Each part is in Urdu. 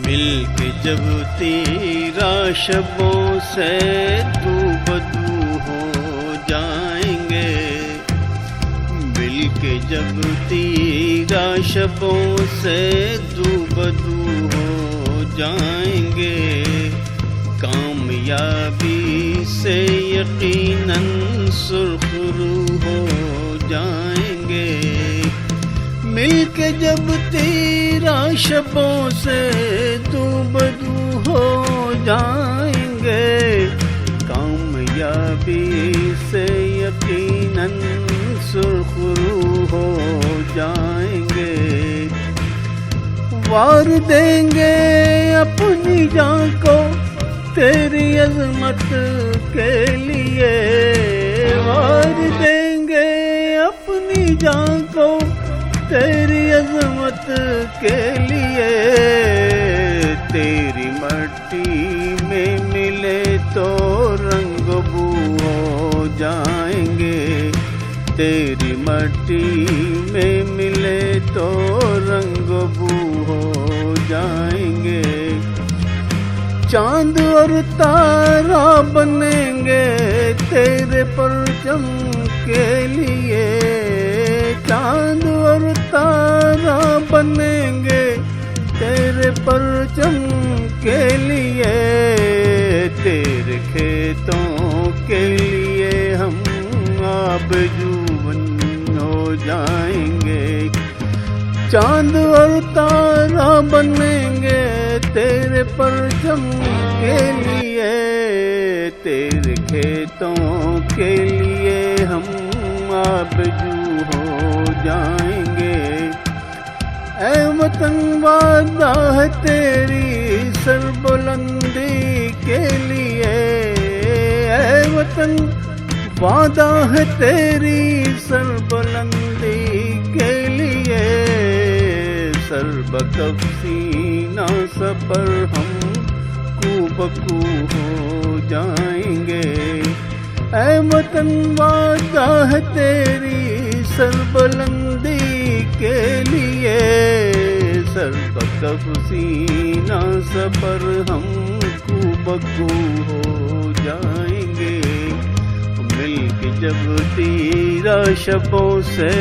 مل کے جب تیرا شبوں سے دو بدو ہو جائیں گے، مل کے جب تیرا شبوں سے دو بدو ہو جائیں گے، کامیابی سے یقیناً سرخرو ہو جائیں گے، مل کے جب تیرا شبوں سے دو بدو ہو جائیں گے، کامیابی سے یقیناً سرخرو ہو جائیں گے، وار دیں گے اپنی جان کو تیری عظمت کے لیے، وار دیں گے اپنی جان کو تیری عظمت کے لیے، تیری مٹی میں ملے تو رنگ بو ہو جائیں گے، تیری مٹی میں ملے تو رنگ بو ہو جائیں گے، چاند اور تارا بنیں گے تیرے پرچم کے لیے، چاند اور تارا بنیں گے تیرے پرچم کے لیے، تیرے کھیتوں کے لیے ہم آبجون ہو جائیں گے، چاند اور تارا بنیں گے تیرے پرچم کے لیے، تیرے کھیتوں کے لیے ہم آبجو ہو جائیں گے، اے وطن وعدہ ہے تیری سربلندی کے لیے، اے وطن وعدہ ہے تیری سربلندی کے لیے، سر بکف سینہ سپر ہم کو بکو ہو جائیں گے، اے وطن وعدہ ہے تیری سربلندی کے لیے، سر بکف سینہ سپر ہم کو بکو ہو جائیں گے، مل کے جب تیرا شبوں سے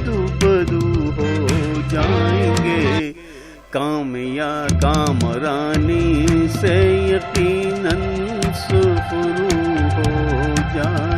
دو بدو ہو جائیں گے، کامرانی سے یقیناً سرخرو ہو جائیں گے۔